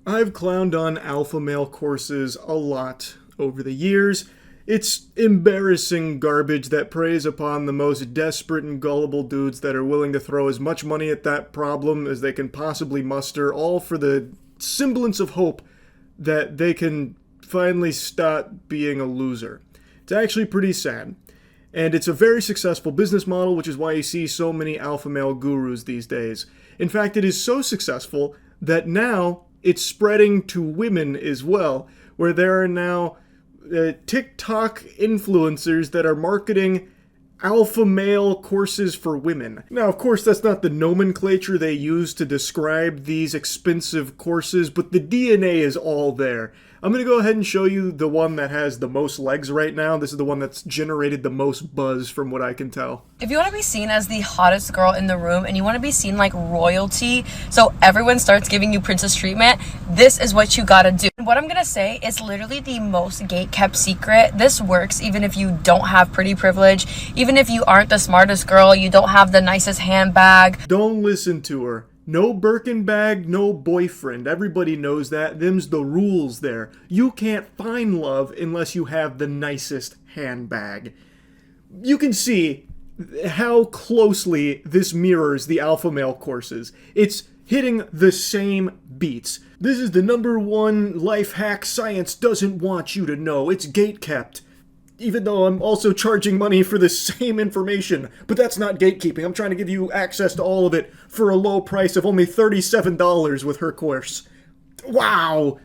I've clowned on alpha male courses a lot over the years. It's embarrassing garbage that preys upon the most desperate and gullible dudes that are willing to throw as much money at that problem as they can possibly muster, all for the semblance of hope that they can finally stop being a loser. It's actually pretty sad. And it's a very successful business model, which is why you see so many alpha male gurus these days. In fact, it is so successful that now it's spreading to women as well, where there are now TikTok influencers that are marketing alpha male courses for women. Now, of course, that's not the nomenclature they use to describe these expensive courses, but the DNA is all there. I'm going to go ahead and show you the one that has the most legs right now. This is the one that's generated the most buzz from what I can tell. If you want to be seen as the hottest girl in the room and you want to be seen like royalty, so everyone starts giving you princess treatment, this is what you gotta do. What I'm gonna say is literally the most gate-kept secret. This works even if you don't have pretty privilege, even if you aren't the smartest girl, you don't have the nicest handbag. Don't listen to her. No Birkin bag, no boyfriend. Everybody knows that. Them's the rules there. You can't find love unless you have the nicest handbag. You can see how closely this mirrors the alpha male courses. It's hitting the same beats. This is the #1 life hack science doesn't want you to know. It's gatekept. Even though I'm also charging money for the same information. But that's not gatekeeping. I'm trying to give you access to all of it for a low price of only $37 with her course. Wow!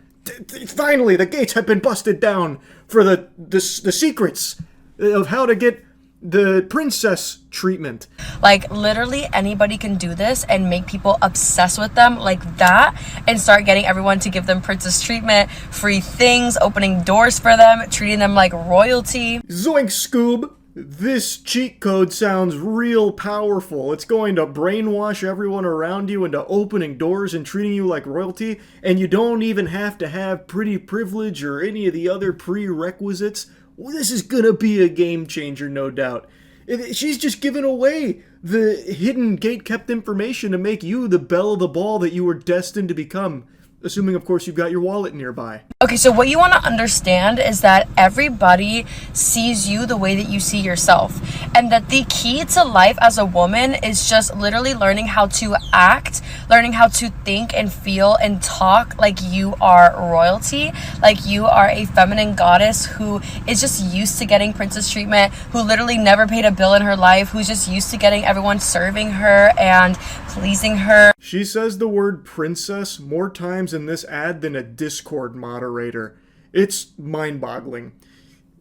Finally, the gates have been busted down for the secrets of how to get the princess treatment. Like literally anybody can do this and make people obsessed with them like that and start getting everyone to give them princess treatment, free things, opening doors for them, treating them like royalty. Zoink, Scoob! This cheat code sounds real powerful. It's going to brainwash everyone around you into opening doors and treating you like royalty, and you don't even have to have pretty privilege or any of the other prerequisites. Well, this is gonna be a game changer, no doubt. She's just giving away the hidden gate-kept information to make you the belle of the ball that you were destined to become. Assuming, of course, you've got your wallet nearby. Okay, so what you want to understand is that everybody sees you the way that you see yourself. And that the key to life as a woman is just literally learning how to act, learning how to think and feel and talk like you are royalty, like you are a feminine goddess who is just used to getting princess treatment, who literally never paid a bill in her life, who's just used to getting everyone serving her and pleasing her. She says the word princess more times in this ad than a Discord moderator. It's mind-boggling.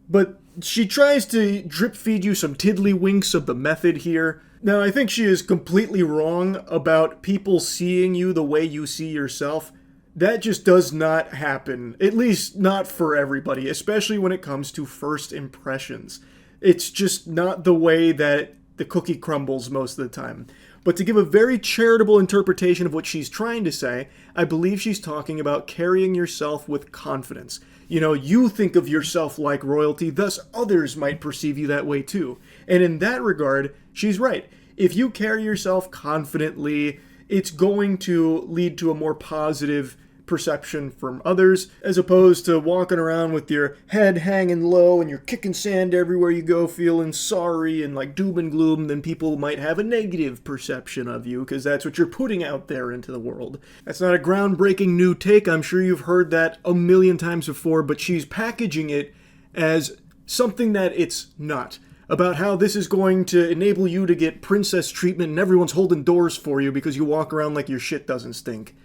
But she tries to drip feed you some tiddlywinks of the method here. Now, I think she is completely wrong about people seeing you the way you see yourself. That just does not happen, at least not for everybody, especially when it comes to first impressions. It's just not the way that the cookie crumbles most of the time. But to give a very charitable interpretation of what she's trying to say, I believe she's talking about carrying yourself with confidence. You know, you think of yourself like royalty, thus others might perceive you that way too. And in that regard, she's right. If you carry yourself confidently, it's going to lead to a more positive perception from others, as opposed to walking around with your head hanging low and you're kicking sand everywhere you go, feeling sorry and like doom and gloom. Then people might have a negative perception of you because that's what you're putting out there into the world. That's not a groundbreaking new take. I'm sure you've heard that a million times before, but she's packaging it as something that it's not. About how this is going to enable you to get princess treatment and everyone's holding doors for you because you walk around like your shit doesn't stink.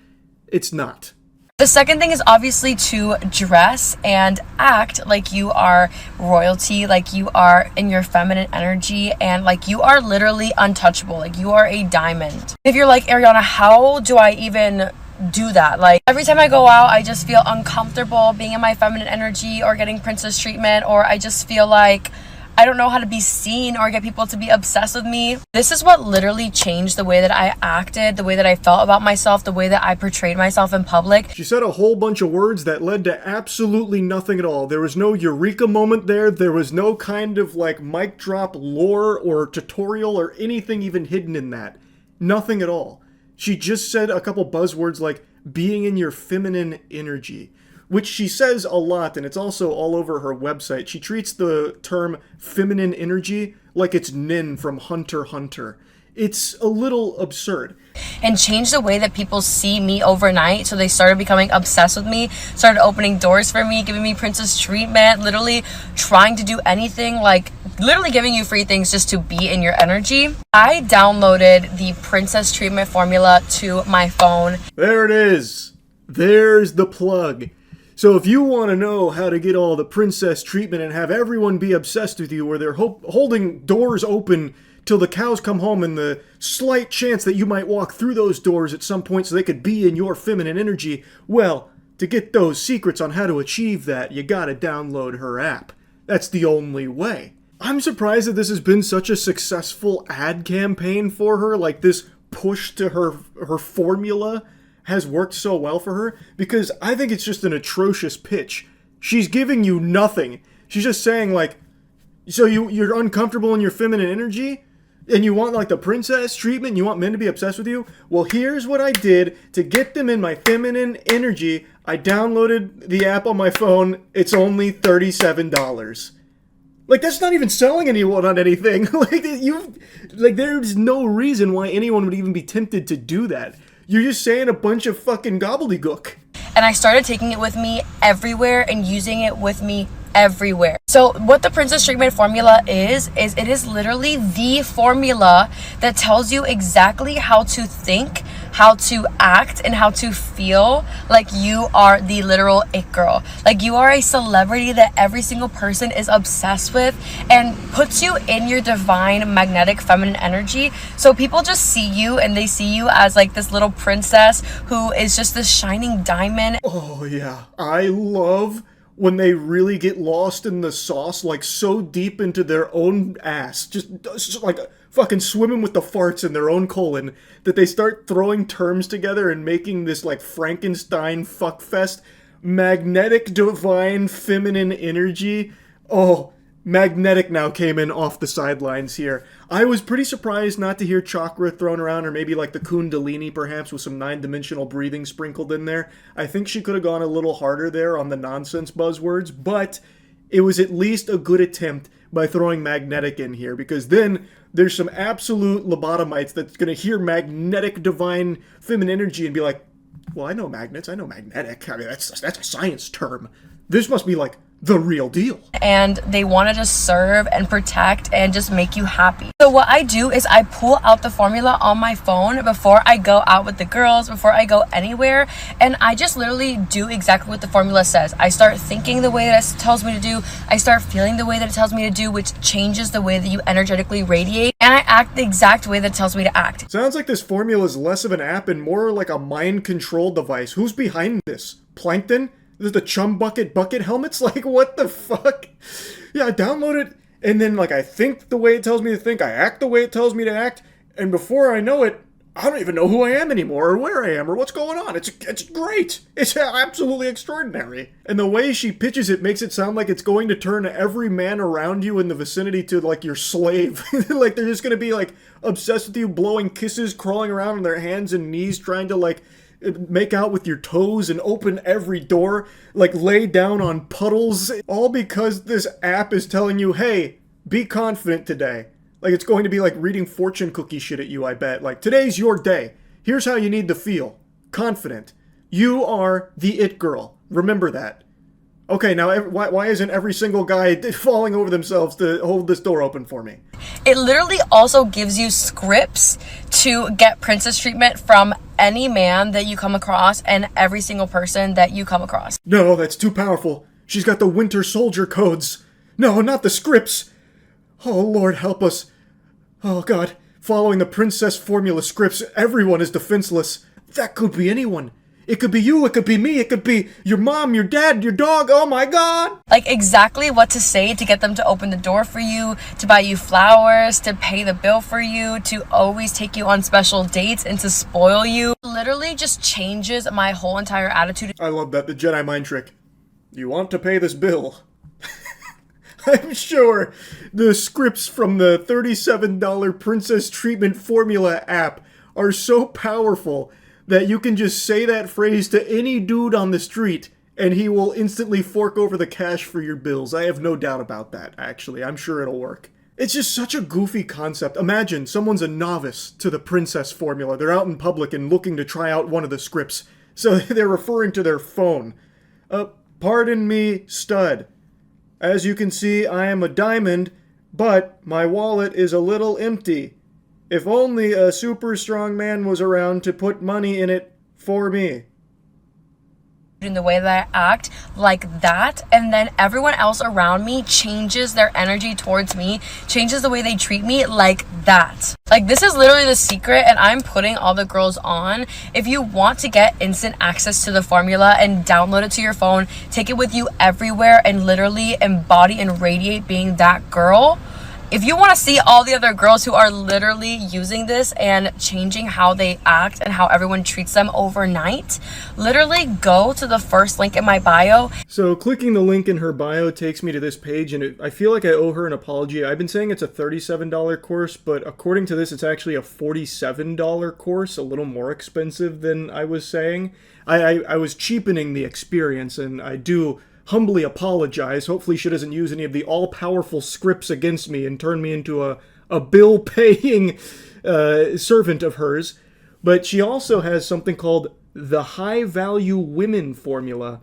It's not. The second thing is obviously to dress and act like you are royalty, like you are in your feminine energy, and like you are literally untouchable, like you are a diamond. If you're like, Ariana, how do I even do that? Like every time I go out, I just feel uncomfortable being in my feminine energy or getting princess treatment, or I just feel like I don't know how to be seen or get people to be obsessed with me. This is what literally changed the way that I acted, the way that I felt about myself, the way that I portrayed myself in public. She said a whole bunch of words that led to absolutely nothing at all. There was no eureka moment there. There was no kind of like mic drop lore or tutorial or anything even hidden in that. Nothing at all. She just said a couple buzzwords like being in your feminine energy, which she says a lot, and it's also all over her website. She treats the term feminine energy like it's Nin from Hunter x Hunter. It's a little absurd. And changed the way that people see me overnight. So they started becoming obsessed with me, started opening doors for me, giving me princess treatment, literally trying to do anything, like literally giving you free things just to be in your energy. I downloaded the princess treatment formula to my phone. There it is. There's the plug. So if you want to know how to get all the princess treatment and have everyone be obsessed with you, where they're holding doors open till the cows come home, and the slight chance that you might walk through those doors at some point so they could be in your feminine energy, well, to get those secrets on how to achieve that, you gotta download her app. That's the only way. I'm surprised that this has been such a successful ad campaign for her, like this push to her formula has worked so well for her, because I think it's just an atrocious pitch. She's giving you nothing. She's just saying, like, so you're uncomfortable in your feminine energy? And you want, like, the princess treatment? You want men to be obsessed with you? Well, here's what I did to get them in my feminine energy. I downloaded the app on my phone. It's only $37. Like, that's not even selling anyone on anything. There's no reason why anyone would even be tempted to do that. You're just saying a bunch of fucking gobbledygook. And I started taking it with me everywhere and using it with me everywhere. So what the princess treatment formula is it is literally the formula that tells you exactly how to think, how to act, and how to feel like you are the literal it girl. Like you are a celebrity that every single person is obsessed with, and puts you in your divine magnetic feminine energy. So people just see you and they see you as like this little princess who is just this shining diamond. Oh yeah, I love when they really get lost in the sauce, like so deep into their own ass, just like fucking swimming with the farts in their own colon, that they start throwing terms together and making this like Frankenstein fuckfest. Magnetic divine feminine energy. Oh, magnetic now came in off the sidelines here. I was pretty surprised not to hear chakra thrown around, or maybe like the kundalini perhaps with some 9-dimensional breathing sprinkled in there. I think she could have gone a little harder there on the nonsense buzzwords, but it was at least a good attempt by throwing magnetic in here, because then there's some absolute lobotomites that's going to hear magnetic divine feminine energy and be like, well, I know magnets, I know magnetic. I mean, that's a science term. This must be like the real deal. And they want to just serve and protect and just make you happy. So what I do is I pull out the formula on my phone before I go out with the girls, before I go anywhere, and I just literally do exactly what the formula says. I start thinking the way that it tells me to do, I start feeling the way that it tells me to do, which changes the way that you energetically radiate, and I act the exact way that it tells me to act. Sounds like this formula is less of an app and more like a mind control device. Who's behind this? Plankton? Is the chum bucket helmets? Like, what the fuck? Yeah, I download it, and then, like, I think the way it tells me to think, I act the way it tells me to act, and before I know it, I don't even know who I am anymore, or where I am, or what's going on. It's great. It's absolutely extraordinary. And the way she pitches it makes it sound like it's going to turn every man around you in the vicinity to, like, your slave. Like, they're just gonna be, like, obsessed with you, blowing kisses, crawling around on their hands and knees, trying to, like, make out with your toes and open every door, like lay down on puddles, all because this app is telling you, hey, be confident today. Like, it's going to be like reading fortune cookie shit at you, I bet. Like, today's your day. Here's how you need to feel. Confident. You are the it girl. Remember that. Okay, now why isn't every single guy falling over themselves to hold this door open for me? It literally also gives you scripts to get princess treatment from any man that you come across and every single person that you come across. No, that's too powerful. She's got the Winter Soldier codes. No, not the scripts. Oh, Lord, help us. Oh, God. Following the princess formula scripts, everyone is defenseless. That could be anyone. It could be you, it could be me, it could be your mom, your dad, your dog, oh my god! Like, exactly what to say to get them to open the door for you, to buy you flowers, to pay the bill for you, to always take you on special dates, and to spoil you. Literally just changes my whole entire attitude. I love that, the Jedi mind trick. You want to pay this bill? I'm sure the scripts from the $37 Princess Treatment Formula app are so powerful that you can just say that phrase to any dude on the street and he will instantly fork over the cash for your bills. I have no doubt about that, actually. I'm sure it'll work. It's just such a goofy concept. Imagine someone's a novice to the princess formula. They're out in public and looking to try out one of the scripts. So they're referring to their phone. Pardon me, stud. As you can see, I am a diamond, but my wallet is a little empty. If only a super strong man was around to put money in it for me. In the way that I act like that, and then everyone else around me changes their energy towards me, changes the way they treat me like that. Like, this is literally the secret, and I'm putting all the girls on. If you want to get instant access to the formula and download it to your phone, take it with you everywhere and literally embody and radiate being that girl. If you want to see all the other girls who are literally using this and changing how they act and how everyone treats them overnight, literally go to the first link in my bio. So clicking the link in her bio takes me to this page, and I feel like I owe her an apology. I've been saying it's a $37 course, but according to this, it's actually a $47 course, a little more expensive than I was saying. I was cheapening the experience, and I do humbly apologize. Hopefully she doesn't use any of the all-powerful scripts against me and turn me into a bill-paying servant of hers. But she also has something called the high-value women formula.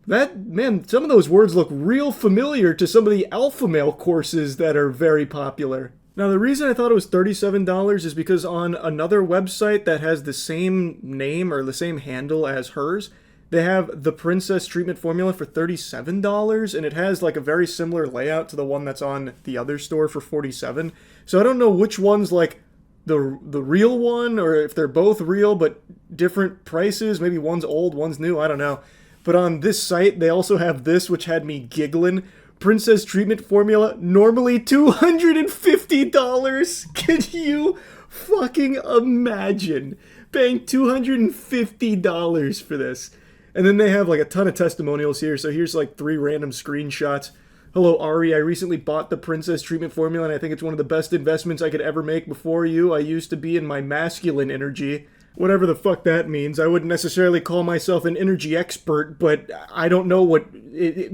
Man, some of those words look real familiar to some of the alpha male courses that are very popular. Now, the reason I thought it was $37 is because on another website that has the same name or the same handle as hers, they have the Princess Treatment Formula for $37, and it has like a very similar layout to the one that's on the other store for $47. So I don't know which one's like the real one, or if they're both real but different prices. Maybe one's old, one's new, I don't know. But on this site, they also have this, which had me giggling. Princess Treatment Formula, normally $250. Can you fucking imagine paying $250 for this? And then they have like a ton of testimonials here. So here's like 3 random screenshots. Hello, Ari. I recently bought the Princess Treatment Formula, and I think it's one of the best investments I could ever make before you. I used to be in my masculine energy. Whatever the fuck that means. I wouldn't necessarily call myself an energy expert, but I don't know what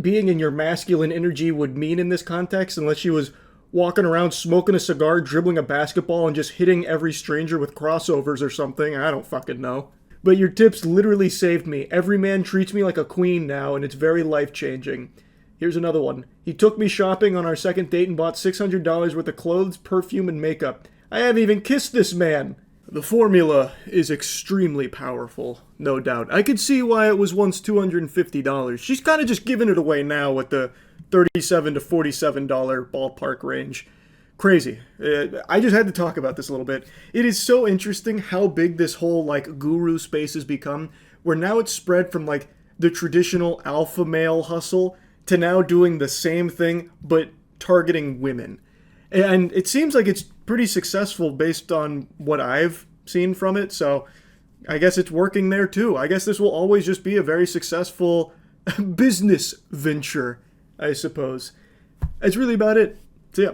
being in your masculine energy would mean in this context unless she was walking around smoking a cigar, dribbling a basketball, and just hitting every stranger with crossovers or something. I don't fucking know. But your tips literally saved me. Every man treats me like a queen now, and it's very life-changing. Here's another one. He took me shopping on our second date and bought $600 worth of clothes, perfume, and makeup. I haven't even kissed this man. The formula is extremely powerful, no doubt. I could see why it was once $250. She's kind of just giving it away now with the $37 to $47 ballpark range. Crazy. I just had to talk about this a little bit. It is so interesting how big this whole like guru space has become, where now it's spread from like the traditional alpha male hustle to now doing the same thing but targeting women. And it seems like it's pretty successful based on what I've seen from it, so I guess it's working there too. I guess this will always just be a very successful business venture, I suppose. That's really about it. So yeah.